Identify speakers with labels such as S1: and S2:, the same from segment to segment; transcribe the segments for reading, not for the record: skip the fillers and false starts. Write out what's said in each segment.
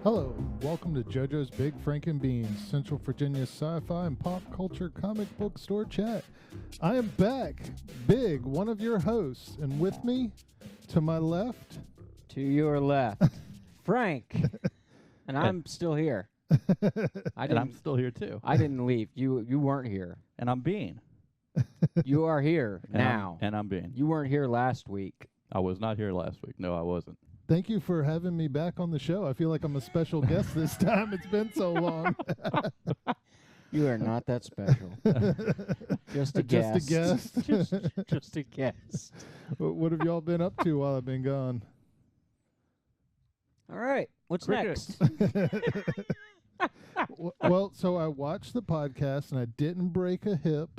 S1: Hello, welcome to JoJo's Big Franken Beans, Central Virginia's sci-fi and pop culture comic book store chat. I am back, Big, one of your hosts, and with me, to my left...
S2: To your left, Frank, and I'm still here.
S3: And I'm still here too.
S2: I didn't leave. You weren't here.
S3: And I'm Bean.
S2: You are here now.
S3: And I'm Bean.
S2: You weren't here last week.
S3: I was not here last week. No, I wasn't.
S1: Thank you for having me back on the show. I feel like I'm a special guest this time. It's been so long.
S2: You are not that special. Just a guest.
S1: Just a guest.
S2: Just a guest.
S1: What have y'all been up to while I've been gone?
S2: All right. What's next?
S1: Well, so I watched the podcast and I didn't break a hip.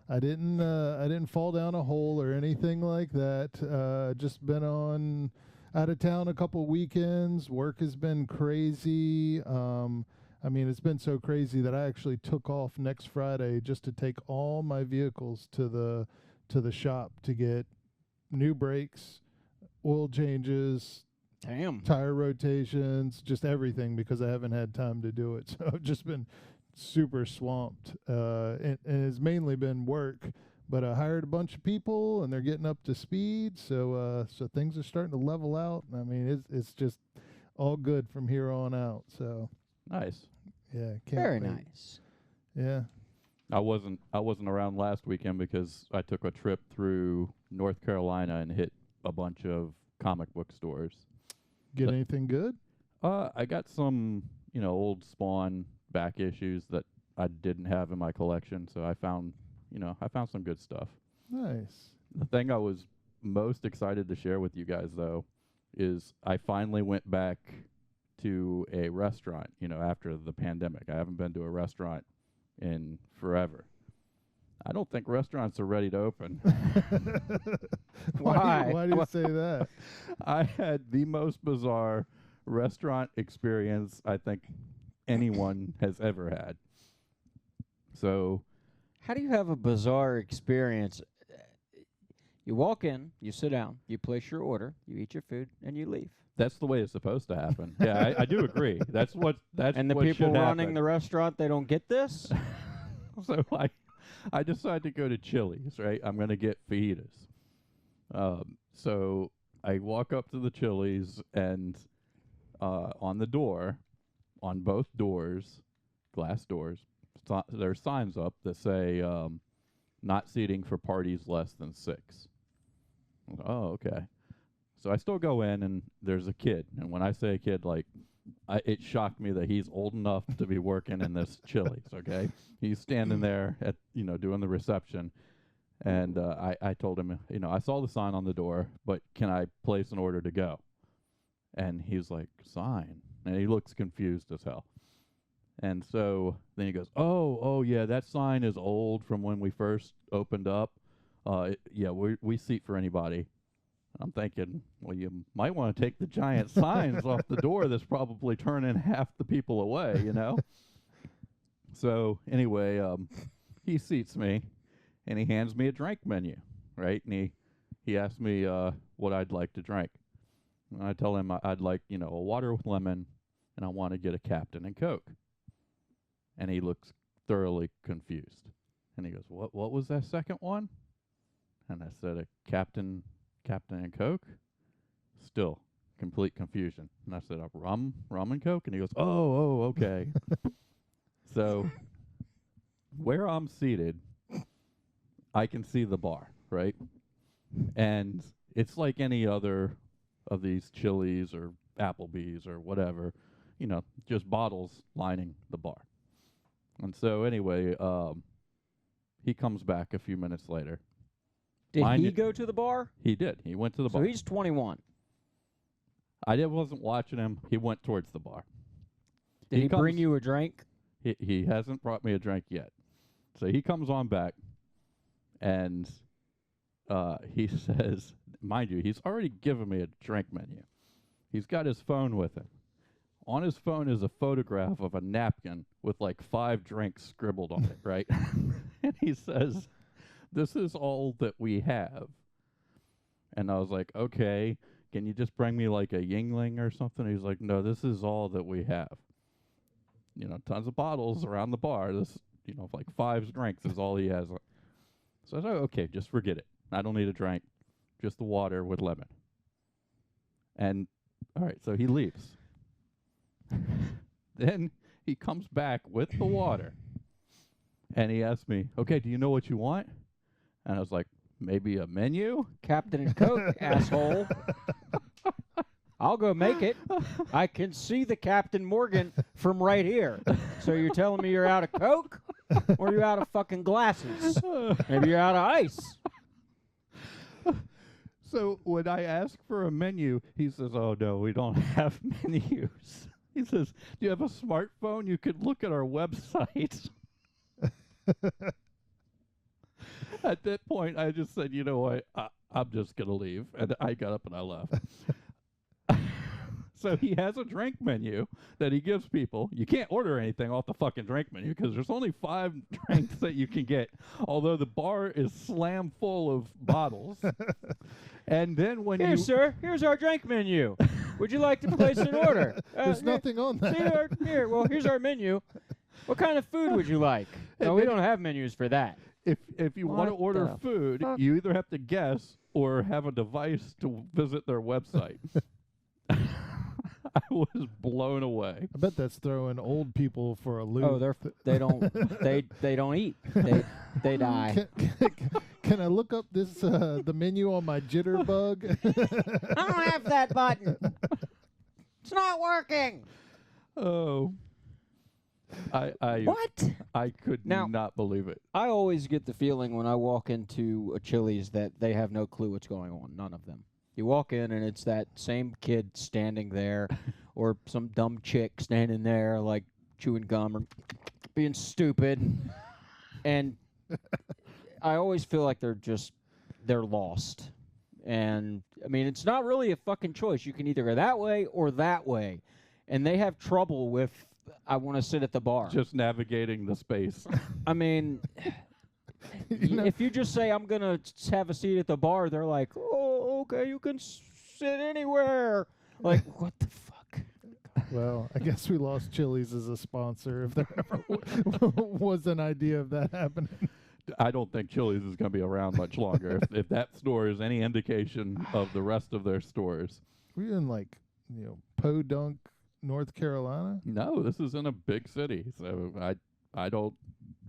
S1: I didn't fall down a hole or anything like that. Just been out of town a couple weekends. Work has been crazy. I mean, it's been so crazy that I actually took off next Friday just to take all my vehicles to the shop to get new brakes, oil changes,
S2: Damn.
S1: tire rotations, just everything, because I haven't had time to do it. So I've just been super swamped, and it's mainly been work. But I hired a bunch of people, and they're getting up to speed, so things are starting to level out. I mean, it's just all good from here on out. So
S3: Nice.
S1: yeah,
S2: Very
S1: wait.
S2: nice.
S1: Yeah.
S3: I wasn't around last weekend because I took a trip through North Carolina and hit a bunch of comic book stores.
S1: Get
S3: But-
S1: anything good?
S3: I got some, old Spawn back issues that I didn't have in my collection, so I found some good stuff.
S1: Nice.
S3: The thing I was most excited to share with you guys, though, is I finally went back to a restaurant, after the pandemic. I haven't been to a restaurant in forever. I don't think restaurants are ready to open.
S2: Why?
S1: Why do you say that?
S3: I had the most bizarre restaurant experience I think anyone has ever had. So...
S2: How do you have a bizarre experience? You walk in, you sit down, you place your order, you eat your food, and you leave.
S3: That's the way it's supposed to happen. Yeah, I do agree. That's
S2: And the
S3: what
S2: people
S3: should
S2: running
S3: happen.
S2: the restaurant, they don't get this?
S3: So I decided to go to Chili's, right? I'm going to get fajitas. So I walk up to the Chili's, and on the door, on both doors, glass doors, there's signs up that say not seating for parties less than 6. Oh, okay. So I still go in, and there's a kid. And when I say a kid, it shocked me that he's old enough to be working in this Chili's, okay? He's standing there at, doing the reception. And I told him, I saw the sign on the door, but can I place an order to go? And he's like, sign? And he looks confused as hell. And so then he goes, oh, yeah, that sign is old from when we first opened up. We seat for anybody. I'm thinking, well, you might want to take the giant signs off the door that's probably turning half the people away, So anyway, he seats me, and he hands me a drink menu, right? And he asked me what I'd like to drink. And I tell him I'd like, a water with lemon, and I want to get a Captain and Coke. And he looks thoroughly confused. And he goes, what was that second one? And I said, a Captain and Coke? Still, complete confusion. And I said, rum and Coke? And he goes, oh, okay. So, where I'm seated, I can see the bar, right? And it's like any other of these Chili's or Applebee's or whatever, just bottles lining the bar. And so anyway, he comes back a few minutes later.
S2: Did he go to the bar?
S3: He did. He went to the bar.
S2: So he's 21.
S3: I wasn't watching him. He went towards the bar.
S2: Did he bring you a drink?
S3: He hasn't brought me a drink yet. So he comes on back, and he says, mind you, he's already given me a drink menu. He's got his phone with him. On his phone is a photograph of a napkin with 5 drinks scribbled on it, right? And he says, this is all that we have. And I was like, okay, can you just bring me like a Yingling or something? He's like, no, this is all that we have. Tons of bottles around the bar. This, like 5 drinks is all he has. So I said, okay, just forget it. I don't need a drink, just the water with lemon. And all right, so he leaves. Then he comes back with the water, and he asked me, okay, do you know what you want? And I was like, maybe a menu?
S2: Captain and Coke, asshole. I'll go make it. I can see the Captain Morgan from right here. So you're telling me you're out of Coke? Or you're out of fucking glasses? Maybe you're out of ice.
S3: So when I ask for a menu, he says, oh, no, we don't have menus. He says, do you have a smartphone? You could look at our website. At that point, I just said, you know what? I'm just going to leave. And I got up and I left. So he has a drink menu that he gives people. You can't order anything off the fucking drink menu because there's only 5 drinks that you can get, although the bar is slam full of bottles. And then when
S2: Here, sir, here's our drink menu. Would you like to place an order?
S1: There's nothing on that.
S2: Here, well, here's our menu. What kind of food would you like? No, we don't have menus for that.
S3: If you want to order food, you either have to guess or have a device to visit their website. I was blown away.
S1: I bet that's throwing old people for a loop.
S2: Oh, they don't eat. They die.
S1: Can I look up this the menu on my jitterbug?
S2: I don't have that button. It's not working.
S3: Oh.
S2: What?
S3: I could not believe it.
S2: I always get the feeling when I walk into a Chili's that they have no clue what's going on. None of them. You walk in and it's that same kid standing there or some dumb chick standing there like chewing gum or being stupid. And I always feel like they're lost. And, I mean, it's not really a fucking choice. You can either go that way or that way. And they have trouble with, I want to sit at the bar.
S3: Just navigating the space.
S2: I mean, if you just say, I'm going to have a seat at the bar, they're like, oh, okay, you can sit anywhere. Like, what the fuck?
S1: Well, I guess we lost Chili's as a sponsor if there ever was an idea of that happening.
S3: I don't think Chili's is going to be around much longer. if that store is any indication of the rest of their stores.
S1: We're in Podunk, North Carolina?
S3: No, this is in a big city. So I don't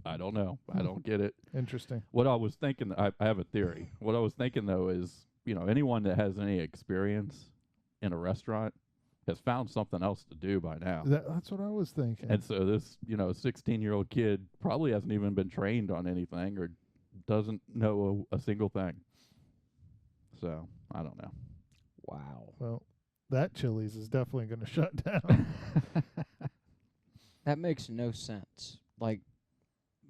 S3: know. I don't get it.
S1: Interesting.
S3: What I was thinking, I have a theory. What I was thinking though is, anyone that has any experience in a restaurant has found something else to do by now.
S1: That's what I was thinking.
S3: And so this, 16-year-old kid probably hasn't even been trained on anything or doesn't know a single thing. So, I don't know.
S2: Wow.
S1: Well, that Chili's is definitely going to shut down.
S2: That makes no sense. Like,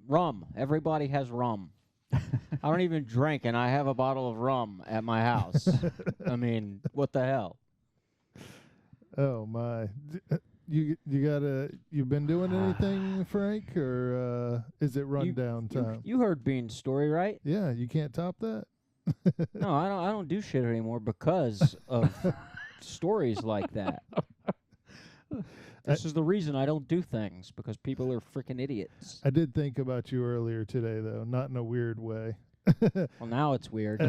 S2: rum. Everybody has rum. I don't even drink, and I have a bottle of rum at my house. I mean, what the hell?
S1: Oh my! You've been doing anything, Frank, or is it rundown time?
S2: You heard Bean's story, right?
S1: Yeah, you can't top that.
S2: No, I don't do shit anymore because of stories like that. This is the reason I don't do things, because people are freaking idiots.
S1: I did think about you earlier today, though, not in a weird way.
S2: Well, now it's weird.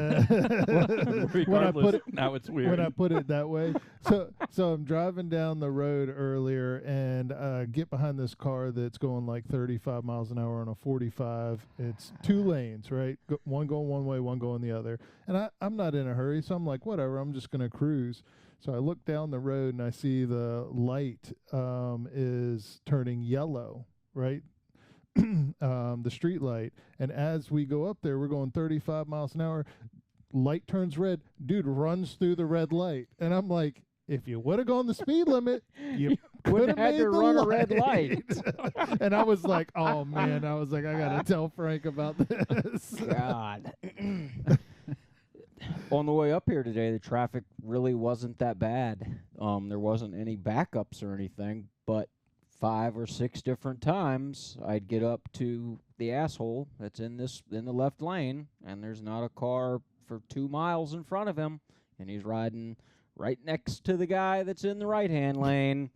S3: Regardless, now it's weird.
S1: When I put it that way. So I'm driving down the road earlier and get behind this car that's going like 35 miles an hour on a 45. It's 2 lanes, right? One going one way, one going the other. And I'm not in a hurry, so I'm like, whatever, I'm just going to cruise. So I look down the road and I see the light is turning yellow, right? The street light. And as we go up there, we're going 35 miles an hour. Light turns red. Dude runs through the red light. And I'm like, if you would have gone the speed limit, you could have had to run a red light. And I was like, oh, man. I was like, I got to tell Frank about this.
S2: God. On the way up here today, the traffic really wasn't that bad. There wasn't any backups or anything, but 5 or 6 different times I'd get up to the asshole that's in the left lane, and there's not a car for 2 miles in front of him, and he's riding right next to the guy that's in the right-hand lane.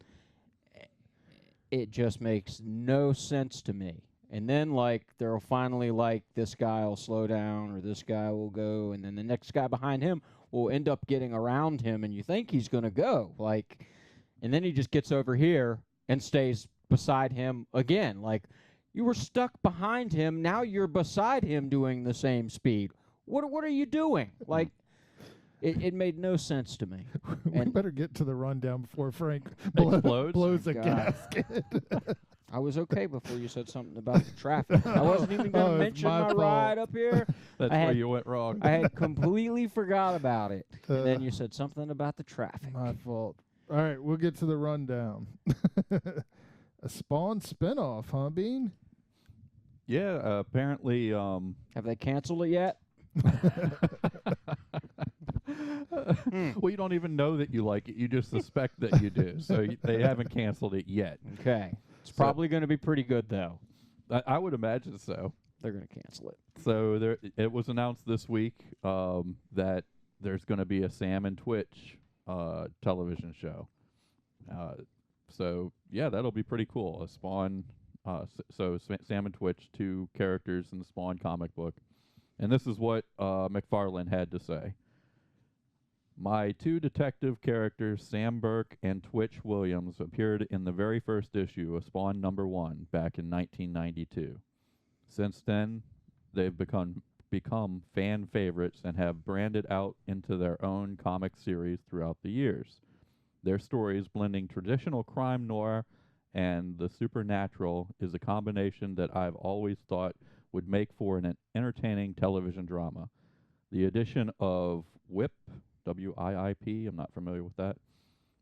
S2: It just makes no sense to me. And then, like, there'll finally, like, this guy will slow down or this guy will go, and then the next guy behind him will end up getting around him, and you think he's going to go. Like, and then he just gets over here and stays beside him again. Like, you were stuck behind him. Now you're beside him doing the same speed. What are you doing? Like, it made no sense to me.
S1: We
S2: And
S1: better get to the rundown before Frank
S3: Explodes?
S1: blows a
S2: God.
S1: gasket.
S2: I was okay before you said something about the traffic. I wasn't even going to
S1: it's
S2: mention
S1: my
S2: my
S1: fault.
S2: ride up here.
S3: That's
S2: I
S3: where
S2: had-
S3: you went wrong.
S2: I had completely forgot about it. And then
S1: Uh,
S2: you said something about the traffic.
S1: My fault. All right, we'll get to the rundown. A Spawn spinoff, huh, Bean?
S3: Yeah, apparently.
S2: Have they canceled it yet?
S3: Well, you don't even know that you like it. You just suspect that you do. So they haven't canceled it yet.
S2: Okay. It's
S3: So-
S2: probably going to be pretty good, though.
S3: I would imagine so.
S2: They're going to cancel it.
S3: So it was announced this week that there's going to be a Sam and Twitch television show. So yeah, that'll be pretty cool. A Spawn. Sam and Twitch, 2 characters in the Spawn comic book, and this is what McFarlane had to say. My 2 detective characters, Sam Burke and Twitch Williams, appeared in the very first issue of Spawn #1 back in 1992. Since then, they've become fan favorites and have branded out into their own comic series throughout the years. Their stories, blending traditional crime noir and the supernatural, is a combination that I've always thought would make for an entertaining television drama. The addition of WIP, W-I-I-P, I'm not familiar with that,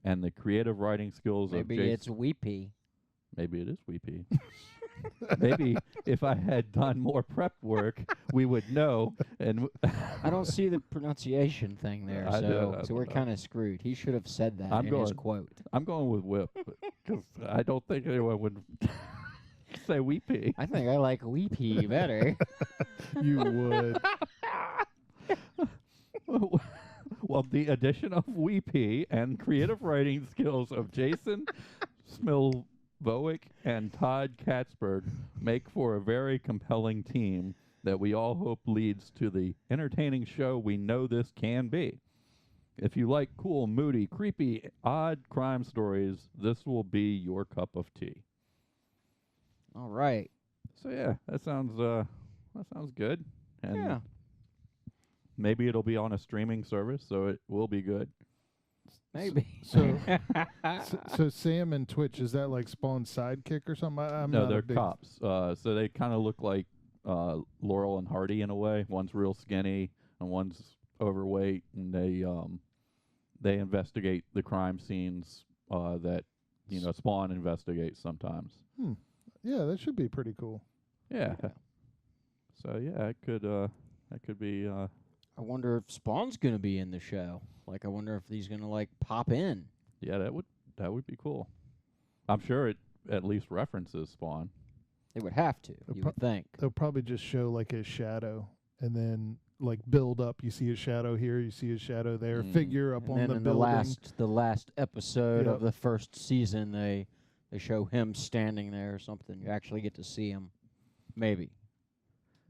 S3: and the creative writing skills
S2: Maybe
S3: of
S2: it's Weepy.
S3: Maybe it is Weepy. Maybe if I had done more prep work, we would know. And
S2: I don't see the pronunciation thing there,
S3: I
S2: so
S3: don't
S2: we're
S3: know.
S2: kind of screwed. He should have said that
S3: I'm
S2: in his
S3: going-
S2: quote.
S3: I'm going with Whip because I don't think anyone would say Weepy.
S2: I think I like Weepy better.
S1: You would.
S3: Well, the addition of Weepy and creative writing skills of Jason Smilvowick and Todd Katzberg make for a very compelling team that we all hope leads to the entertaining show we know this can be. If you like cool, moody, creepy, odd crime stories, this will be your cup of tea.
S2: All right.
S3: So yeah, that sounds good. And
S2: Yeah.
S3: maybe it'll be on a streaming service, so it will be good.
S2: Maybe.
S1: So, so Sam and Twitch, is that like Spawn's sidekick or something? I'm
S3: No,
S1: not a
S3: they're
S1: big
S3: cops. So they kind of look like Laurel and Hardy in a way. One's real skinny and one's overweight, and they investigate the crime scenes that Spawn investigates sometimes.
S1: Yeah, that should be pretty cool.
S3: Yeah. So yeah, it could that could be.
S2: I wonder if Spawn's going to be in the show. Like, I wonder if he's going to, like, pop in.
S3: Yeah, that would be cool. I'm sure it at least references Spawn.
S2: They would have to,
S1: They'll
S2: you would think.
S1: They'll probably just show like his shadow and then like build up. You see his shadow here, you see his shadow there, figure up
S2: And
S1: on
S2: then
S1: the
S2: in
S1: building.
S2: the last episode
S1: Yep.
S2: of the first season, they show him standing there or something. You actually get to see him. Maybe.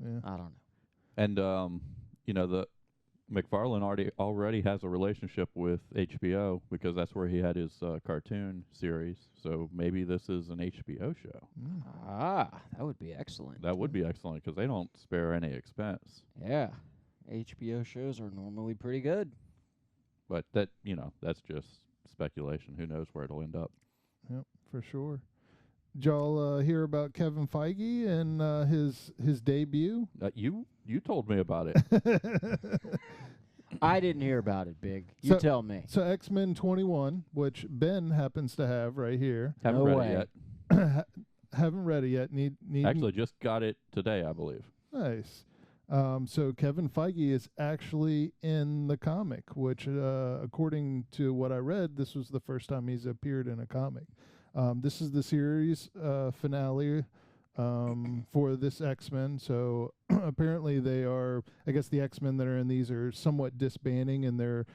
S1: Yeah.
S2: I don't know.
S3: And the McFarlane already has a relationship with HBO because that's where he had his cartoon series. So maybe this is an HBO show.
S2: Ah, that would be excellent.
S3: That would be excellent because they don't spare any expense.
S2: Yeah. HBO shows are normally pretty good.
S3: But that's just speculation. Who knows where it'll end up?
S1: Yep, for sure. Did y'all hear about Kevin Feige and his debut?
S3: You told me about it.
S2: I didn't hear about it, Big. You tell me.
S1: So X-Men 21, which Ben happens to have right here.
S3: Haven't
S2: No
S3: read
S2: way.
S3: it yet.
S1: Haven't read it yet. Need
S3: Actually, just got it today, I believe.
S1: Nice. So Kevin Feige is actually in the comic, which, according to what I read, this was the first time he's appeared in a comic. This is the series finale for this X-Men. So apparently they are, I guess the X-Men that are in these are somewhat disbanding, and they're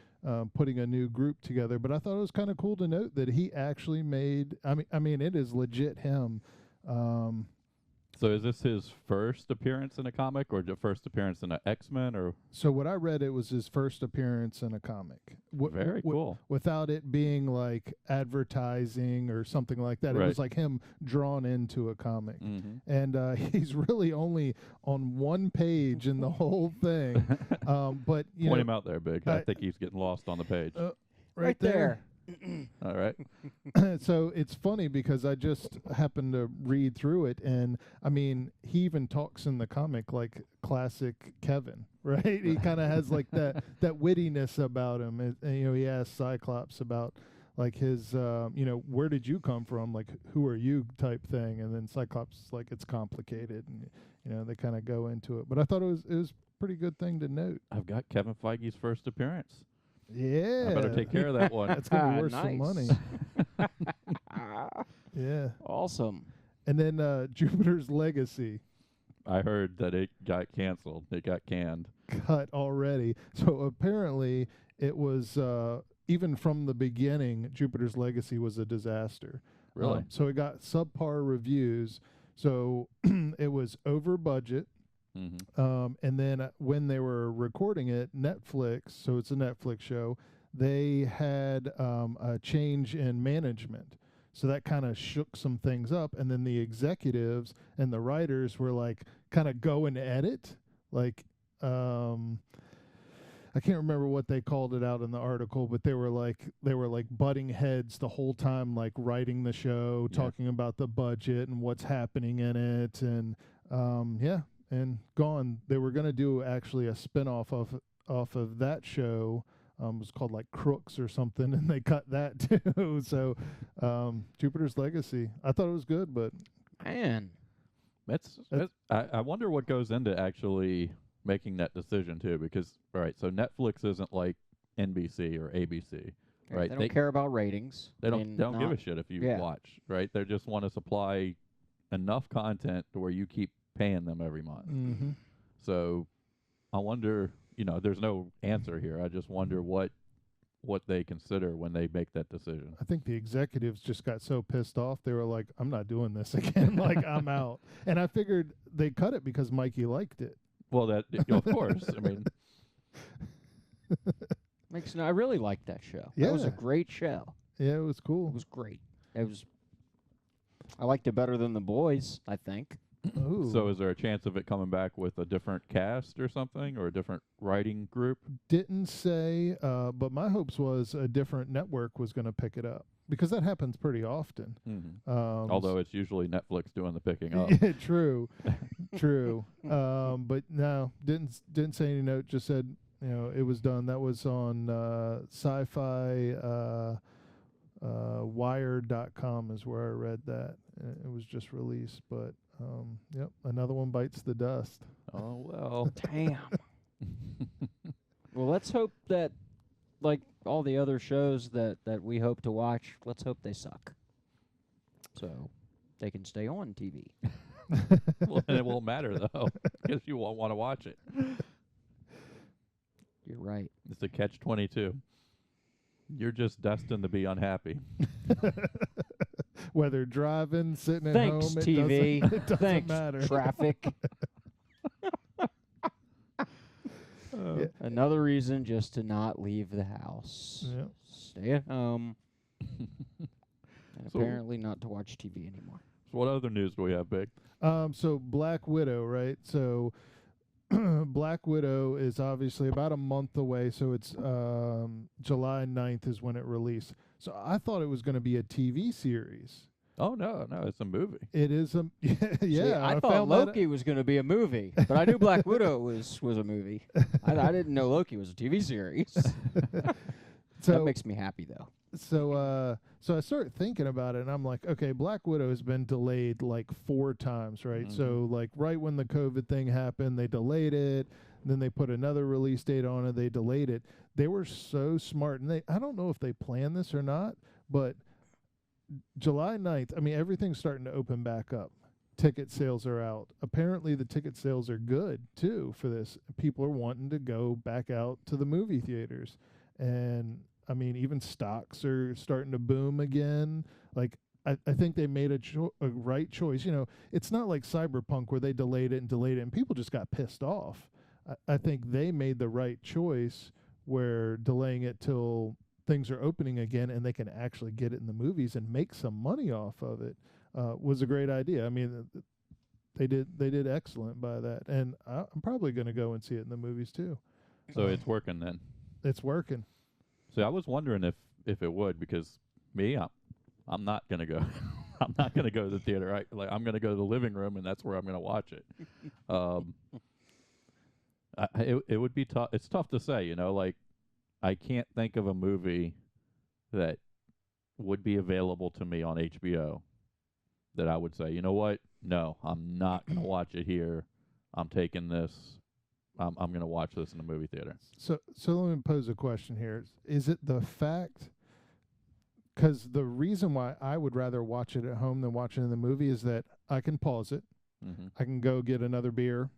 S1: putting a new group together. But I thought it was kind of cool to note that he actually made. I mean, it is legit him.
S3: So is this his first appearance in a comic, or the first appearance in an X-Men, or?
S1: So what I read, it was his first appearance in a comic.
S3: Very cool.
S1: Without it being like advertising or something like that.
S3: Right.
S1: It was like him drawn into a comic.
S3: Mm-hmm.
S1: And he's really only on one page in the whole thing. But you
S3: Point
S1: know,
S3: him out there, Big. I think he's getting lost on the page.
S1: right there.
S3: All right.
S1: So it's funny because I just happened to read through it, and I mean, he even talks in the comic like classic Kevin, right? He kind of has like that wittiness about him. And, you know, he asks Cyclops about like his, you know, where did you come from? Like, who are you type thing. And then Cyclops is like, it's complicated, and you know, they kind of go into it. But I thought it was a pretty good thing to note.
S3: I've got Kevin Feige's first appearance.
S1: Yeah,
S3: I better take care of that one.
S1: That's gonna be worth
S2: Nice.
S1: some money. Yeah.
S2: Awesome.
S1: And then Jupiter's Legacy
S3: I heard that it got canceled. It got canned.
S1: cut already. So apparently it was even from the beginning, Jupiter's Legacy was a disaster.
S3: Really?
S1: So it got subpar reviews. So it was over budget.
S3: Mm-hmm.
S1: And then when they were recording it, Netflix, so it's a Netflix show, they had a change in management. So that kind of shook some things up. And then the executives and the writers were like, kind of go and edit. Like, I can't remember what they called it out in the article, but they were like butting heads the whole time, like writing the show, talking about the budget and what's happening in it. And and gone. They were going to do actually a spinoff off of that show. It was called like Crooks or something, and they cut that too. So Jupiter's Legacy, I thought it was good, but
S2: Man.
S3: I wonder what goes into actually making that decision too, because all right, so Netflix isn't like NBC or ABC, right?
S2: They don't care about ratings.
S3: They don't give a shit if you
S2: yeah.
S3: watch, right? They just want to supply enough content to where you keep paying them every month.
S1: mm-hmm.
S3: So I wonder, you know, there's no answer here. I just wonder what they consider when they make that decision.
S1: I think the executives just got so pissed off, they were like, I'm not doing this again. Like, I'm out. And I figured they cut it because Mikey liked it.
S3: Well, that of course. I mean,
S2: I really liked that show. That was a
S1: Yeah.
S2: great show.
S1: Yeah, it was cool.
S2: It was great. I liked it better than The Boys, I think.
S1: Ooh.
S3: so is there a chance of it coming back with a different cast or something, or a different writing group?
S1: Didn't say, but my hopes was a different network was going to pick it up, because that happens pretty often.
S3: Mm-hmm. Although it's usually Netflix doing the picking up.
S1: Yeah, true. But no, didn't say any note. Just said, you know, it was done. That was on Sci-Fi Wired.com is where I read that. It was just released, but yep, another one bites the dust.
S3: Oh well.
S2: Damn. Well, let's hope that, like all the other shows that we hope to watch, let's hope they suck, so they can stay on TV.
S3: Well, then it won't matter though, because you won't want to watch it.
S2: You're right.
S3: It's a catch-22. You're just destined to be unhappy.
S1: Whether driving, sitting at
S2: Thanks,
S1: home,
S2: TV.
S1: it doesn't
S2: Thanks,
S1: matter.
S2: traffic.
S1: Yeah.
S2: Another reason just to not leave the house.
S1: Yep.
S2: Stay at home. And
S3: So-
S2: apparently not to watch TV anymore.
S3: So what other news do we have, Big?
S1: So Black Widow, right? So Black Widow is obviously about a month away, so it's July 9th is when it released. So I thought it was going to be a TV series.
S3: Oh no, it's a movie.
S1: It is a yeah.
S2: See, I thought
S1: found that
S2: Loki was going to be a movie, but I knew Black Widow was a movie. I didn't know Loki was a TV series.
S1: So
S2: That makes me happy, though.
S1: so I started thinking about it, and I'm like, okay, Black Widow has been delayed like 4 times, right?
S3: Mhm.
S1: So like right when the COVID thing happened, they delayed it. Then they put another release date on it. They delayed it. They were so smart, and I don't know if they planned this or not, but July 9th, I mean, everything's starting to open back up. Ticket sales are out. Apparently, the ticket sales are good, too, for this. People are wanting to go back out to the movie theaters. And I mean, even stocks are starting to boom again. Like, I think they made a right choice. You know, it's not like Cyberpunk where they delayed it, and people just got pissed off. I think they made the right choice where delaying it till things are opening again and they can actually get it in the movies and make some money off of it was a great idea. I mean, they did excellent by that, and I'm probably going to go and see it in the movies too.
S3: So it's working then.
S1: It's working.
S3: So I was wondering if it would, because me, I'm not gonna go. I'm not gonna go to the theater. I'm gonna go to the living room, and that's where I'm gonna watch it. It would be tough. It's tough to say, you know. Like, I can't think of a movie that would be available to me on HBO that I would say, you know what? No, I'm not gonna watch it here. I'm taking this. I'm going to watch this in the movie theater.
S1: So let me pose a question here. Is it the fact, because the reason why I would rather watch it at home than watch it in the movie is that I can pause it.
S3: Mm-hmm.
S1: I can go get another beer,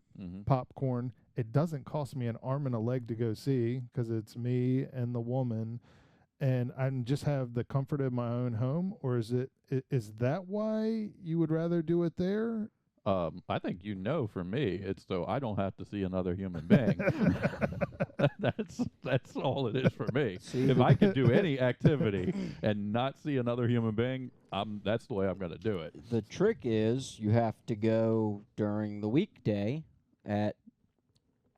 S1: popcorn. It doesn't cost me an arm and a leg to go see because it's me and the woman, and I just have the comfort of my own home. Or is that why you would rather do it there?
S3: I think, you know, for me, it's so I don't have to see another human being. That's all it is for me. If I can do any activity and not see another human being, that's the way I'm going to do it.
S2: The trick is you have to go during the weekday at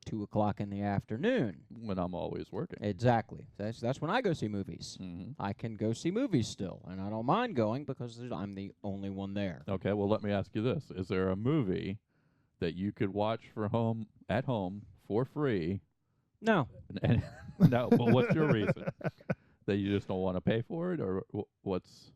S2: 2:00 in the afternoon.
S3: When I'm always working.
S2: Exactly. That's when I go see movies.
S3: Mm-hmm.
S2: I can go see movies still, and I don't mind going because I'm the only one there.
S3: Okay, well, let me ask you this. Is there a movie that you could watch at home for free?
S2: No.
S3: No, but what's your reason? That you just don't want to pay for it, or what's...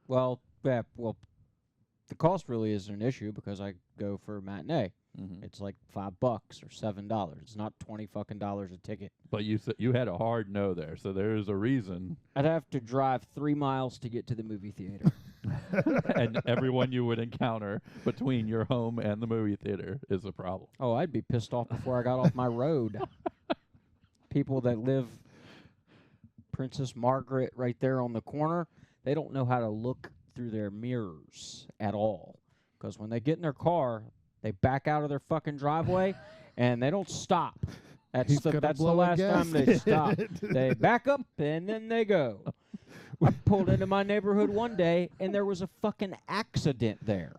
S2: Well, the cost really isn't an issue because I go for a matinee.
S3: Mm-hmm.
S2: It's like $5 or $7. It's not $20 a ticket.
S3: But you had a hard no there, so there's a reason.
S2: I'd have to drive 3 miles to get to the movie theater.
S3: And everyone you would encounter between your home and the movie theater is a problem.
S2: Oh, I'd be pissed off before I got off my road. People that live Princess Margaret right there on the corner, they don't know how to look through their mirrors at all. Because when they get in their car, they back out of their fucking driveway, and they don't stop. That's the last time they stop. They back up, and then they go. I pulled into my neighborhood one day, and there was a fucking accident there.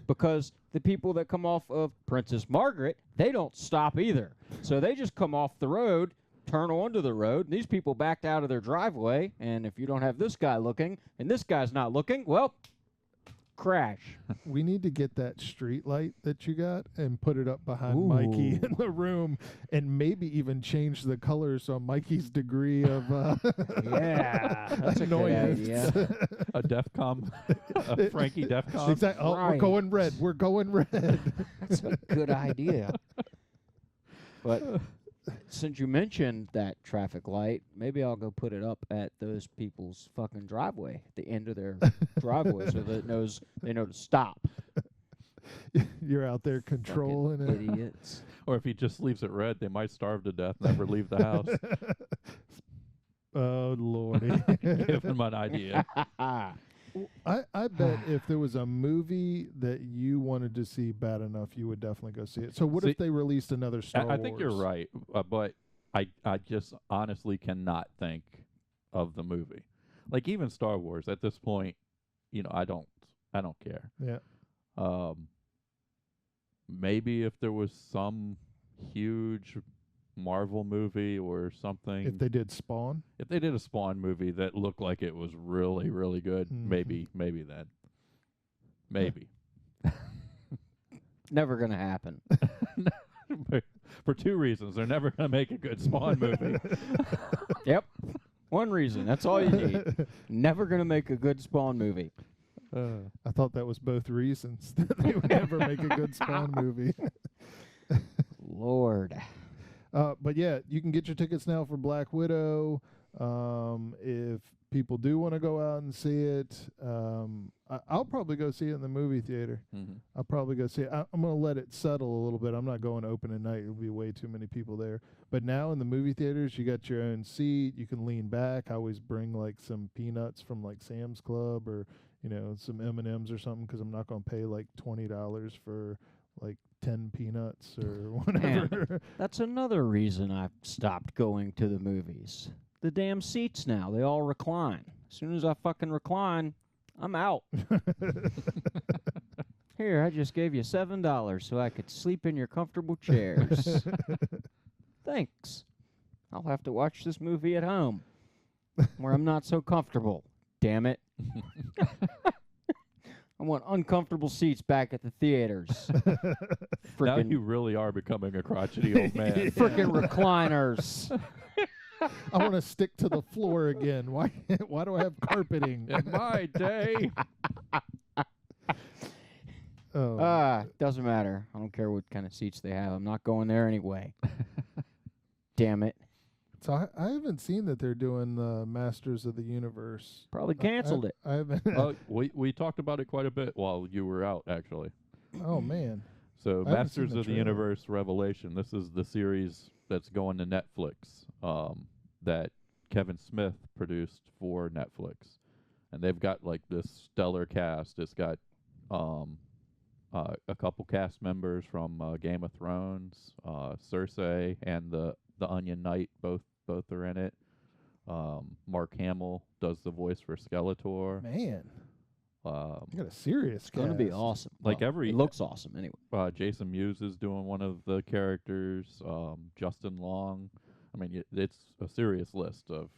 S2: Because the people that come off of Princess Margaret, they don't stop either. So they just come off the road, turn onto the road, and these people backed out of their driveway, and if you don't have this guy looking, and this guy's not looking, well... crash.
S1: We need to get that street light that you got and put it up behind Mikey in the room, and maybe even change the colors on Mikey's degree of
S2: yeah, that's a good idea.
S3: A DEFCON, a Frankie DEFCON.
S1: Exactly. Oh, we're going red. We're going red.
S2: That's a good idea. But since you mentioned that traffic light, maybe I'll go put it up at those people's fucking driveway, at the end of their driveway, so that they know to stop.
S1: You're out there controlling
S2: fucking
S1: it.
S2: Idiots.
S3: Or if he just leaves it red, they might starve to death, never leave the house.
S1: Oh, Lordy.
S3: Give him an idea.
S1: I bet if there was a movie that you wanted to see bad enough, you would definitely go see it. So what if they released another Star Wars?
S3: I think you're right, but I just honestly cannot think of the movie. Like, even Star Wars at this point, you know, I don't care.
S1: Yeah.
S3: Maybe if there was some huge Marvel movie or something.
S1: If they did Spawn?
S3: If they did a Spawn movie that looked like it was really, really good, maybe then. Maybe.
S2: Never gonna happen.
S3: For two reasons. They're never gonna make a good Spawn movie.
S2: Yep. One reason. That's all you need. Never gonna make a good Spawn movie.
S1: I thought that was both reasons that they would never make a good Spawn movie.
S2: Lord.
S1: But yeah, you can get your tickets now for Black Widow. If people do want to go out and see it, I'll probably go see it in the movie theater.
S3: Mm-hmm.
S1: I'll probably go see it. I'm going to let it settle a little bit. I'm not going open at night. It'll be way too many people there. But now in the movie theaters, you got your own seat. You can lean back. I always bring like some peanuts from like Sam's Club or, you know, some M&Ms or something, because I'm not going to pay like $20 for like 10 peanuts or whatever.
S2: Man, that's another reason I've stopped going to the movies. The damn seats now, they all recline. As soon as I fucking recline, I'm out. Here, I just gave you $7 so I could sleep in your comfortable chairs. Thanks. I'll have to watch this movie at home, where I'm not so comfortable. Damn it. I want uncomfortable seats back at the theaters.
S3: Now you really are becoming a crotchety old man.
S2: Frickin' recliners.
S1: I want to stick to the floor again. Why do I have carpeting?
S3: In my day.
S1: Oh.
S2: Doesn't matter. I don't care what kind of seats they have. I'm not going there anyway. Damn it.
S1: So I haven't seen that they're doing the Masters of the Universe.
S2: Probably canceled it.
S1: I haven't.
S3: We talked about it quite a bit while you were out, actually.
S1: Oh, man.
S3: So
S1: I haven't seen
S3: Masters
S1: the
S3: of the
S1: trailer.
S3: Universe Revelation. This is the series that's going to Netflix that Kevin Smith produced for Netflix. And they've got like this stellar cast. It's got a couple cast members from Game of Thrones, Cersei and the Onion Knight, both are in it. Mark Hamill does the voice for Skeletor.
S1: Man. You got a serious
S2: It's going to be
S1: cast.
S2: awesome.
S3: Like
S2: Well,
S3: every-
S2: it looks awesome anyway.
S3: Jason Mewes is doing one of the characters. Justin Long. I mean, it's a serious list of.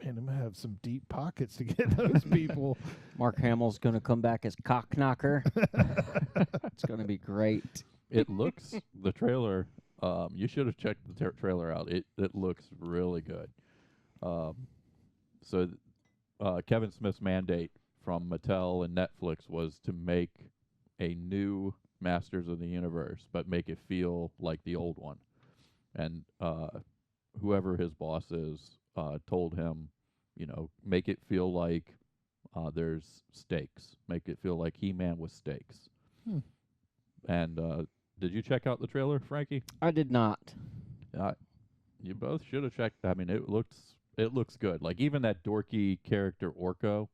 S1: Man, I'm going to have some deep pockets to get those people.
S2: Mark Hamill's going to come back as Cockknocker. It's going to be great.
S3: It looks the trailer. You should have checked the trailer out. It looks really good. So Kevin Smith's mandate from Mattel and Netflix was to make a new Masters of the Universe, but make it feel like the old one. And whoever his boss is told him, you know, make it feel like there's stakes. Make it feel like He-Man with stakes. And did you check out the trailer, Frankie?
S2: I did not.
S3: You both should have checked. I mean, it looks good. Like even that dorky character Orko.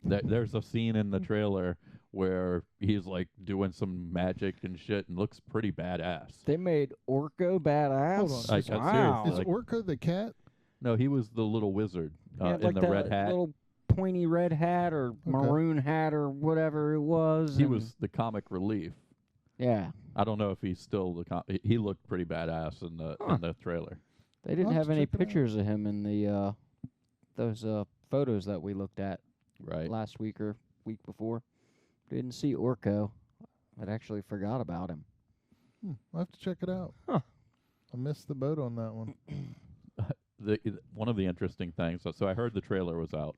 S3: There's a scene in the trailer where he's like doing some magic and shit and looks pretty badass.
S2: They made Orko badass.
S1: Hold on.
S3: Like,
S2: Wow.
S3: seriously,
S1: Is
S3: like-
S1: Orko the cat?
S3: No, he was the little wizard
S2: He had,
S3: in
S2: like
S3: the
S2: that
S3: red hat.
S2: little pointy red hat or maroon hat or whatever it was.
S3: He
S2: and-
S3: was the comic relief.
S2: Yeah.
S3: I don't know if he's still the he looked pretty badass in the trailer.
S2: They didn't
S1: I'll
S2: have any
S1: check it out.
S2: pictures of him in the those photos that we looked at
S3: Right.
S2: last week or week before. Didn't see Orko. I'd actually forgot about him.
S1: I'll have to check it out.
S2: Huh.
S1: I missed the boat on that one.
S3: One of the interesting things. So I heard the trailer was out,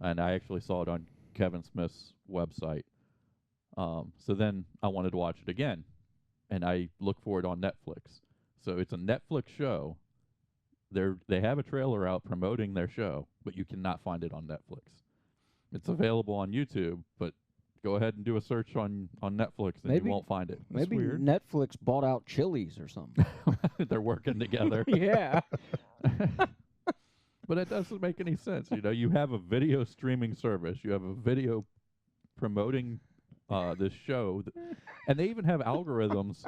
S3: and I actually saw it on Kevin Smith's website. So then I wanted to watch it again, and I looked for it on Netflix. So it's a Netflix show. They have a trailer out promoting their show, but you cannot find it on Netflix. It's available on YouTube, but go ahead and do a search on Netflix, and
S2: Maybe-
S3: you won't find it.
S2: Maybe
S1: weird.
S2: Netflix bought out Chili's or something.
S3: They're working together.
S2: Yeah.
S3: But it doesn't make any sense. You know, you have a video streaming service. You have a video promoting this show. And they even have algorithms,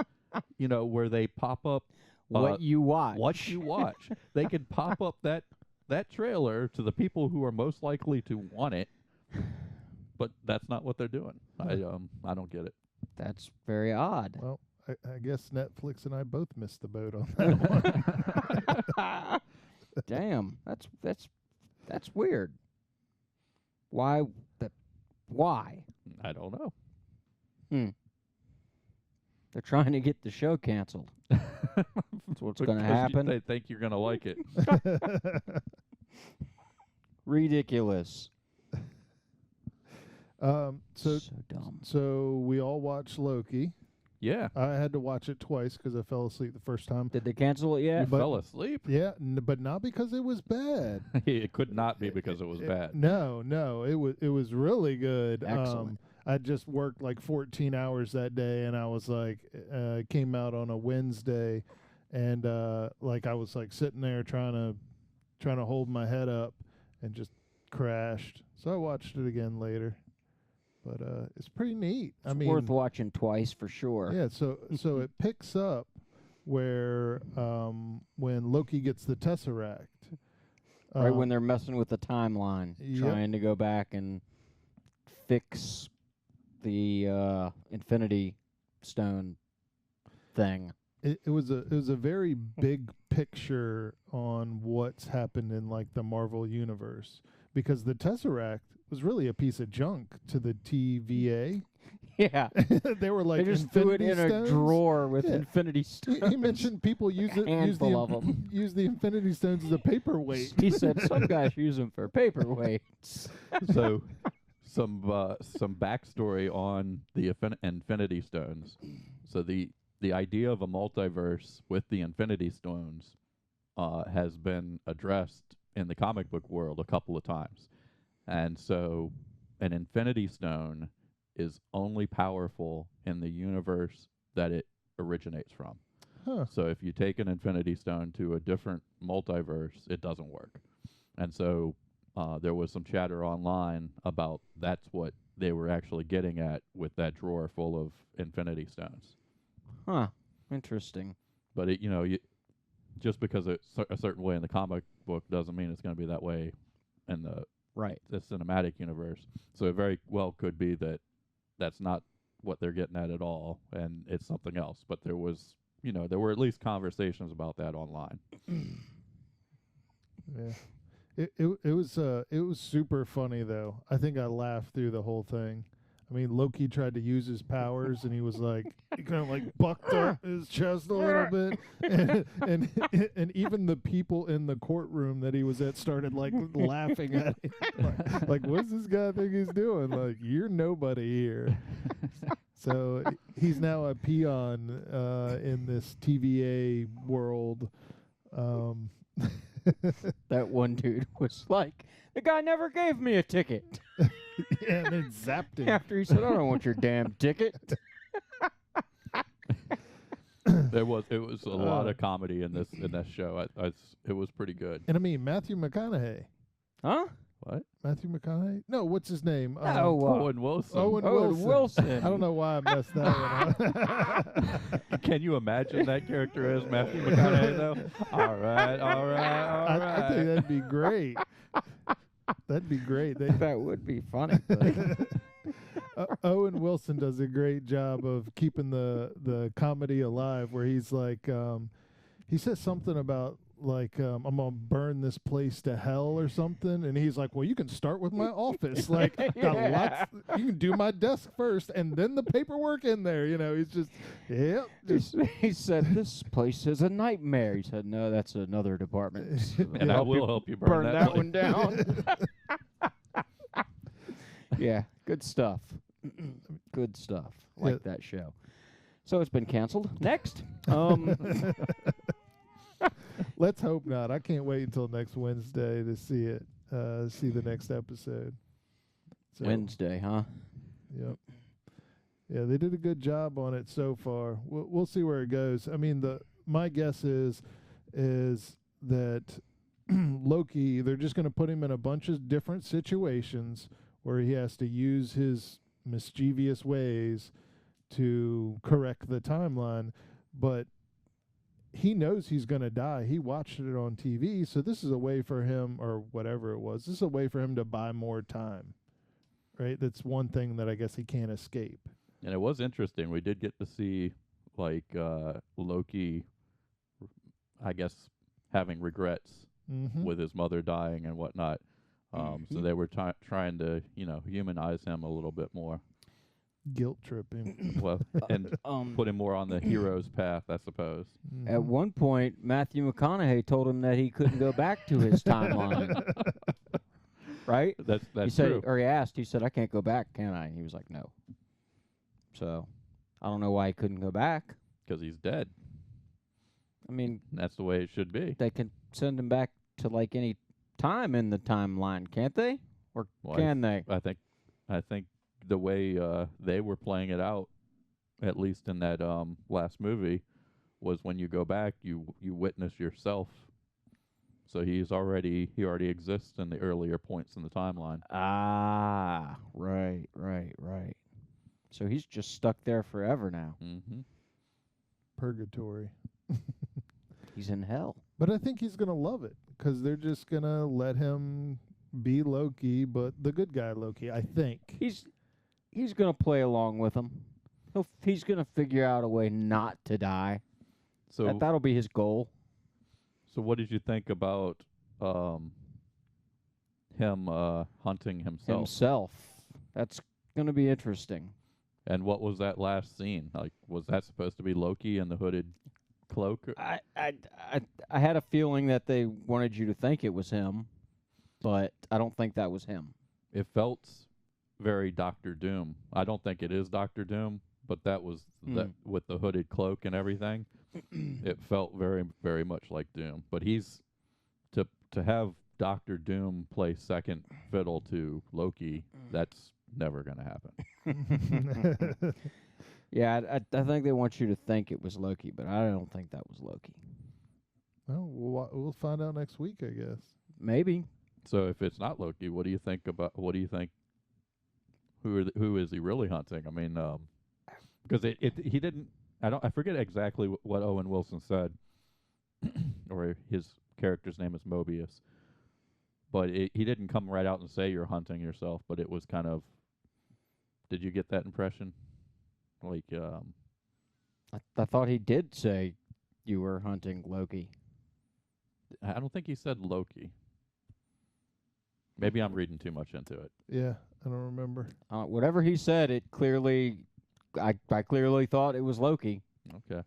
S3: you know, where they pop up
S2: What you watch.
S3: what you watch. They could pop up that trailer to the people who are most likely to want it. But that's not what they're doing. I don't get it.
S2: That's very odd.
S1: Well, I guess Netflix and I both missed the boat on that one.
S2: Damn. That's weird. Why why?
S3: I don't know.
S2: They're trying to get the show canceled. That's what's going to happen.
S3: They think you're going to like it.
S2: Ridiculous.
S1: So
S2: So dumb.
S1: so we all watched Loki.
S3: Yeah.
S1: I had to watch it twice because I fell asleep the first time.
S2: Did they cancel it yet?
S3: You
S1: But-
S3: fell asleep?
S1: Yeah, but not because it was bad.
S3: It could not be because it was bad.
S1: No, it was really good.
S2: Excellent.
S1: I just worked like 14 hours that day, and I was like, came out on a Wednesday, and like I was like sitting there trying to hold my head up, and just crashed. So I watched it again later, but it's pretty neat. I
S2: It's
S1: mean,
S2: worth watching twice for sure.
S1: yeah. So it picks up where when Loki gets the Tesseract.
S2: Right when they're messing with the timeline,
S1: Yep.
S2: trying to go back and fix the Infinity Stone thing.
S1: It was a very big picture on what's happened in like the Marvel universe, because the Tesseract was really a piece of junk to the TVA.
S2: Yeah,
S1: They were like,
S2: they just threw it
S1: Infinity
S2: in
S1: Stones?
S2: a drawer with
S1: Yeah.
S2: Infinity Stones.
S1: He mentioned people use
S2: handful of 'em.
S1: use the Infinity Stones as a paperweight.
S2: He said some guys use them for paperweights.
S3: So, some backstory on the Infinity Stones. So the idea of a multiverse with the Infinity Stones has been addressed in the comic book world a couple of times, and so an Infinity Stone is only powerful in the universe that it originates from.
S1: Huh.
S3: So if you take an Infinity Stone to a different multiverse, it doesn't work. And so there was some chatter online about that's what they were actually getting at with that drawer full of Infinity Stones.
S2: Huh. Interesting.
S3: But just because it's a certain way in the comic book doesn't mean it's going to be that way in the
S2: Right.
S3: cinematic universe. So it very well could be that that's not what they're getting at all, and it's something else. But there was, there were at least conversations about that online.
S1: Yeah. It was super funny though. I think I laughed through the whole thing. I mean, Loki tried to use his powers, and he was like, he kind of like bucked up his chest a little bit, and even the people in the courtroom that he was at started like laughing at him, like what's this guy think he's doing? Like, you're nobody here. So he's now a peon in this TVA world.
S2: That one dude was like, the guy never gave me a ticket.
S1: And then zapped him.
S2: After he said, I don't want your damn ticket.
S3: It was a lot of comedy in this show. It was pretty good.
S1: And I mean, Matthew McConaughey.
S2: Huh?
S3: What?
S1: Matthew McConaughey? No, what's his name?
S3: Owen Wilson.
S1: Owen
S2: Wilson.
S1: Wilson. I don't know why I messed that one up.
S3: Can you imagine that character as Matthew McConaughey though? All right.
S1: I think that'd be great. That'd be great.
S2: That would be funny.
S1: Owen Wilson does a great job of keeping the comedy alive, where he's like, he says something about like, I'm gonna burn this place to hell or something, and he's like, well, you can start with my office. Like, got lots, you can do my desk first, and then the paperwork in there. He's just, yep.
S2: He said, this place is a nightmare. He said, no, that's another department.
S3: And I will help you burn
S2: that
S3: place.
S2: one down. Yeah, good stuff. Good stuff. Like that show. So it's been canceled. Next.
S1: Let's hope not. I can't wait until next Wednesday to see it. See the next episode. So,
S2: Wednesday, huh?
S1: Yep. Yeah, they did a good job on it so far. We'll see where it goes. I mean, my guess is that Loki, they're just going to put him in a bunch of different situations where he has to use his mischievous ways to correct the timeline, but he knows he's going to die. He watched it on TV, so this is a way for him, or whatever it was, this is a way for him to buy more time, right? That's one thing that I guess he can't escape.
S3: And it was interesting. We did get to see, like, Loki, I guess, having regrets with his mother dying and whatnot. So they were trying to, humanize him a little bit more.
S1: Guilt trip him.
S3: Well, and put him more on the hero's path, I suppose.
S2: At one point, Matthew McConaughey told him that he couldn't go back to his timeline. Right?
S3: That's
S2: he said,
S3: true.
S2: or he asked, he said, I can't go back, can I? He was like, no. So I don't know why he couldn't go back.
S3: Because he's dead.
S2: I mean,
S3: That's the way it should be.
S2: they can send him back to like any time in the timeline, can't they? Or
S3: Well,
S2: can they?
S3: I think the way they were playing it out, at least in that last movie, was when you go back, you witness yourself. So he already exists in the earlier points in the timeline.
S2: Ah, right. So he's just stuck there forever now.
S3: Mm-hmm.
S1: Purgatory.
S2: He's in hell.
S1: But I think he's gonna love it because they're just gonna let him be Loki, but the good guy Loki. I think.
S2: He's gonna play along with him. He's gonna figure out a way not to die.
S3: So
S2: That'll be his goal.
S3: So what did you think about him hunting himself?
S2: That's gonna be interesting.
S3: And what was that last scene? Like, was that supposed to be Loki in the hooded cloak?
S2: I had a feeling that they wanted you to think it was him, but I don't think that was him.
S3: It felt very Doctor Doom. I don't think it is Doctor Doom, but that was that with the hooded cloak and everything. It felt very, very much like Doom. But he's to have Doctor Doom play second fiddle to Loki. That's never going to happen.
S2: Yeah, I think they want you to think it was Loki, but I don't think that was Loki.
S1: Well, we'll find out next week, I guess.
S2: Maybe.
S3: So if it's not Loki, what do you think about? What do you think? Who is he really hunting? I mean, because he didn't. I forget exactly what Owen Wilson said, or his character's name is Mobius. But he didn't come right out and say you're hunting yourself, but it was kind of. Did you get that impression? Like,
S2: I thought he did say you were hunting Loki.
S3: I don't think he said Loki. Maybe I'm reading too much into it.
S1: Yeah, I don't remember.
S2: Whatever he said, it clearly, I clearly thought it was Loki.
S3: Okay.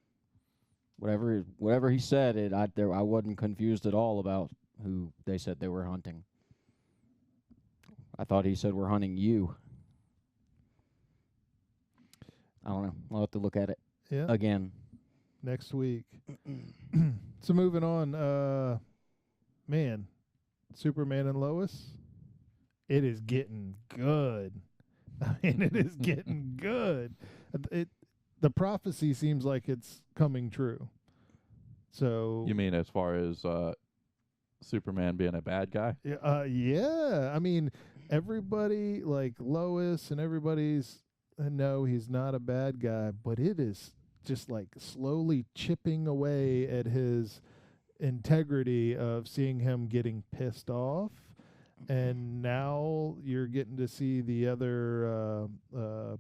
S2: Whatever he said, I wasn't confused at all about who they said they were hunting. I thought he said we're hunting you. I don't know. I'll have to look at it again
S1: next week. So moving on, man, Superman and Lois. It is getting good. I mean, it is getting good. The prophecy seems like it's coming true. So
S3: you mean as far as Superman being a bad guy?
S1: Yeah. I mean, everybody like Lois and everybody's no, he's not a bad guy, but it is just like slowly chipping away at his integrity of seeing him getting pissed off. And now you're getting to see the other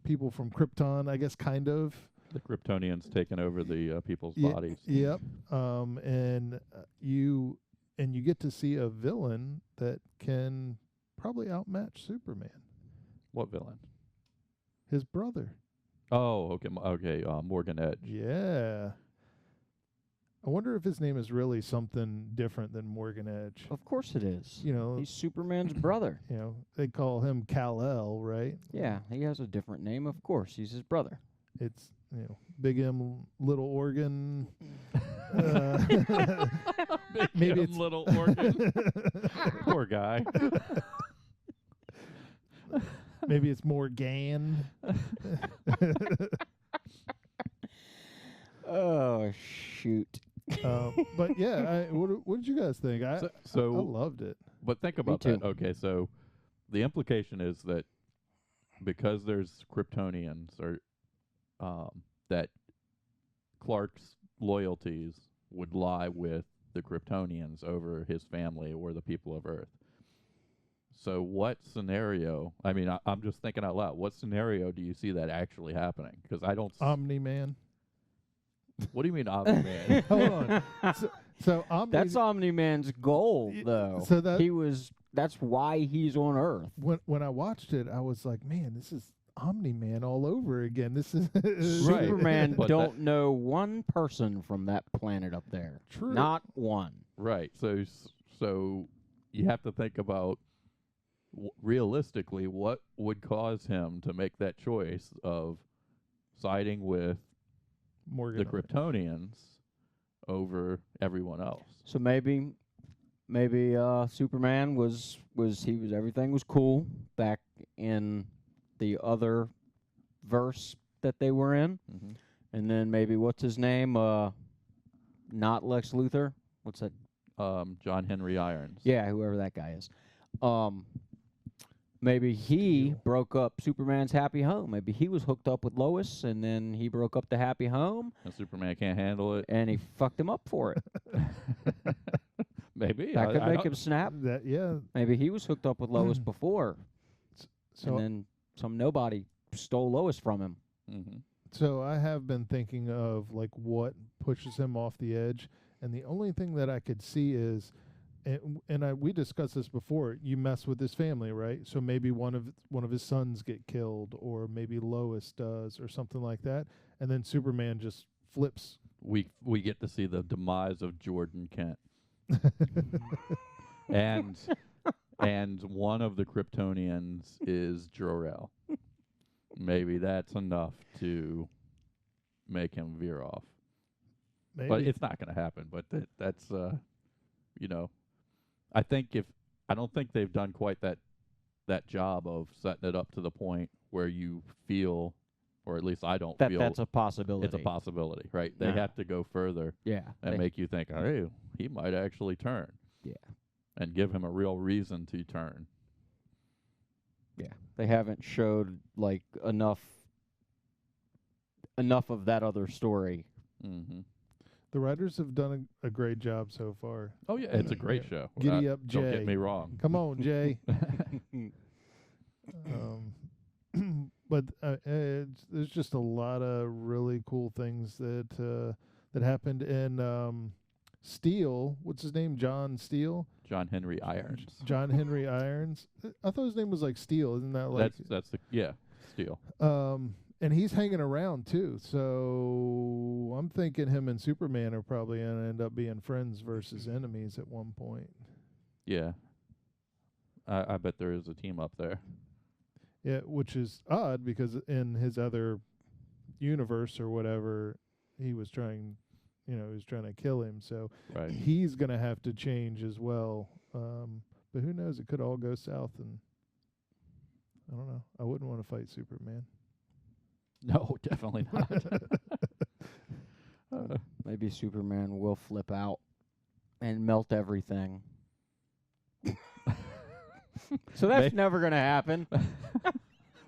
S1: people from Krypton, I guess, kind of.
S3: The Kryptonians taking over the people's bodies.
S1: Yep. And you get to see a villain that can probably outmatch Superman.
S3: What villain?
S1: His brother.
S3: Oh, okay. Morgan Edge.
S1: Yeah. I wonder if his name is really something different than Morgan Edge.
S2: Of course it is.
S1: You know,
S2: he's Superman's brother.
S1: You know, they call him Kal-El, right?
S2: Yeah, he has a different name. Of course, he's his brother.
S1: It's, you know, Big M, Little Organ.
S3: Maybe it's Little Organ. Poor guy.
S1: Maybe it's Morgan.
S2: Oh shoot!
S1: But yeah, what did you guys think? I loved it.
S3: But think about that. Okay, so the implication is that because there's Kryptonians, or that Clark's loyalties would lie with the Kryptonians over his family or the people of Earth. So what scenario? I mean, I'm just thinking out loud. What scenario do you see that actually happening? Because I don't.
S1: Omni-Man.
S3: What do you mean Omni-Man?
S1: Hold on. So
S2: that's Omni-Man's goal, though.
S1: So
S2: that's why he's on Earth.
S1: When I watched it, I was like, man, this is Omni-Man all over again. This is
S3: right.
S2: Superman don't know one person from that planet up there.
S1: True.
S2: Not one.
S3: Right. So you have to think about realistically what would cause him to make that choice of siding with
S1: Morgan.
S3: the Kryptonians over everyone else.
S2: So maybe Superman was everything was cool back in the other verse that they were in, and then maybe what's his name? Not Lex Luthor. What's that?
S3: John Henry Irons.
S2: Yeah, whoever that guy is. Maybe he broke up Superman's happy home. Maybe he was hooked up with Lois, and then he broke up the happy home.
S3: And Superman can't handle it.
S2: And he fucked him up for it.
S3: Maybe.
S2: That could make him snap.
S1: Yeah.
S2: Maybe he was hooked up with Lois before.
S1: So
S2: and then some nobody stole Lois from him.
S1: So I have been thinking of like what pushes him off the edge, and the only thing that I could see is, we discussed this before. You mess with his family, right? So maybe one of his sons get killed, or maybe Lois does, or something like that, and then Superman just flips.
S3: We get to see the demise of Jordan Kent, and one of the Kryptonians is Jor-El. Maybe that's enough to make him veer off.
S1: Maybe.
S3: But it's not going to happen. But that's I don't think they've done quite that job of setting it up to the point where you feel, or at least I don't feel
S2: that's a possibility.
S3: It's a possibility, right? They have to go further, and make you think, hey, he might actually turn, and give him a real reason to turn.
S2: Yeah, they haven't showed like enough of that other story.
S1: The writers have done a great job so far.
S3: Oh yeah, it's a great show.
S1: Giddy up, Jay.
S3: Don't get me wrong.
S1: Come on, Jay. But there's just a lot of really cool things that happened in Steel. What's his name? John Steel.
S3: John Henry Irons.
S1: John Henry Irons. I thought his name was like Steel. Isn't that like?
S3: That's Steel.
S1: And he's hanging around too. So I'm thinking him and Superman are probably gonna end up being friends versus enemies at one point.
S3: Yeah. I bet there is a team up there.
S1: Yeah, which is odd because in his other universe or whatever, he was trying to kill him. So he's going to have to change as well. But who knows? It could all go south, and I don't know. I wouldn't want to fight Superman.
S3: No, definitely not.
S2: Maybe Superman will flip out and melt everything. So that's never going to happen.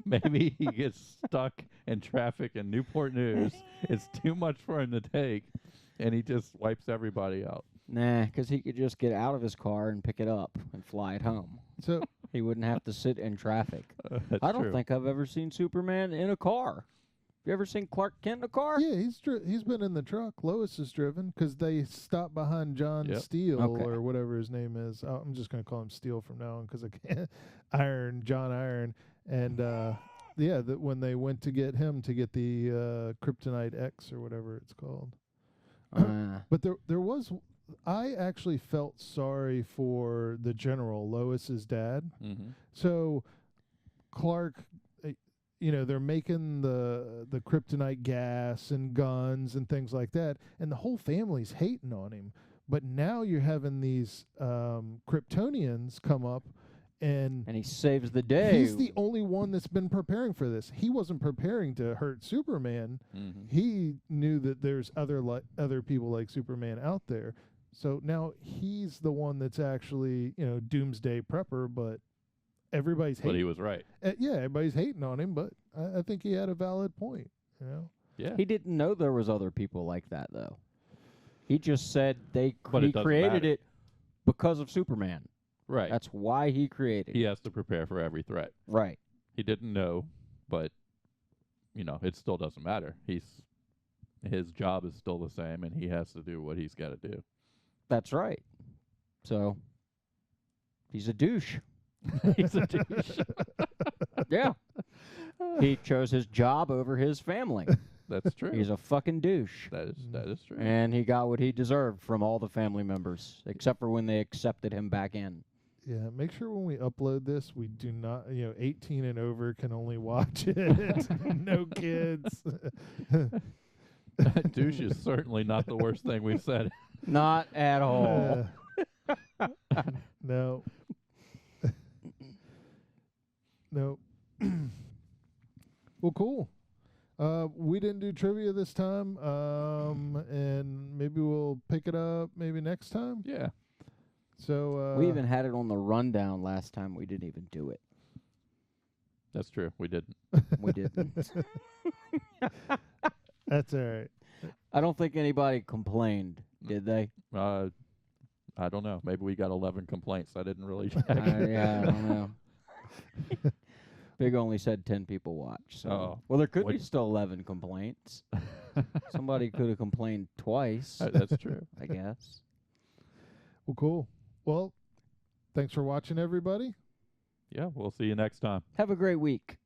S3: Maybe he gets stuck in traffic in Newport News. It's too much for him to take, and he just wipes everybody out.
S2: Nah, because he could just get out of his car and pick it up and fly it home.
S1: So
S2: he wouldn't have to sit in traffic.
S3: That's
S2: I don't
S3: true.
S2: think I've ever seen Superman in a car. You ever seen Clark Kent in a car?
S1: yeah, he's been in the truck. Lois is driven because they stopped behind John Steele or whatever his name is. I'm just going to call him Steele from now on because I can't. John Iron. And when they went to get him to get the Kryptonite X or whatever it's called. But there was, I actually felt sorry for the general, Lois's dad. So Clark, they're making the kryptonite gas and guns and things like that, and the whole family's hating on him. But now you're having these Kryptonians come up, and
S2: he saves the day.
S1: He's the only one that's been preparing for this. He wasn't preparing to hurt Superman. He knew that there's other people like Superman out there. So now he's the one that's actually, doomsday prepper, but everybody's hating.
S3: But he was right.
S1: Everybody's hating on him, but I think he had a valid point,
S3: Yeah.
S2: He didn't know there was other people like that, though. He just said he created
S3: matter.
S2: it because of Superman.
S3: Right.
S2: That's why he created
S3: He
S2: it.
S3: has to prepare for every threat.
S2: Right.
S3: He didn't know, but, it still doesn't matter. His job is still the same, and he has to do what he's got to do.
S2: That's right. So, he's a douche.
S3: He's a douche.
S2: Yeah. He chose his job over his family.
S3: That's true.
S2: He's a fucking douche.
S3: That is true.
S2: And he got what he deserved from all the family members, except for when they accepted him back in.
S1: Yeah, make sure when we upload this, we do not, 18 and over can only watch it. No kids.
S3: Douche is certainly not the worst thing we've said.
S2: Not at all.
S1: No. No. Well, cool. We didn't do trivia this time, and maybe we'll pick it up maybe next time.
S3: Yeah.
S1: So
S2: We even had it on the rundown last time. We didn't even do it.
S3: That's true. We didn't.
S2: We didn't.
S1: That's all right.
S2: I don't think anybody complained, did they?
S3: I don't know. Maybe we got 11 complaints. I didn't really check.
S2: Yeah, I don't know. Big only said 10 people watch. So.
S3: Oh.
S2: Well, there could be still 11 complaints. Somebody could have complained twice.
S3: That's true.
S2: I guess.
S1: Well, cool. Well, thanks for watching, everybody.
S3: Yeah, we'll see you next time.
S2: Have a great week.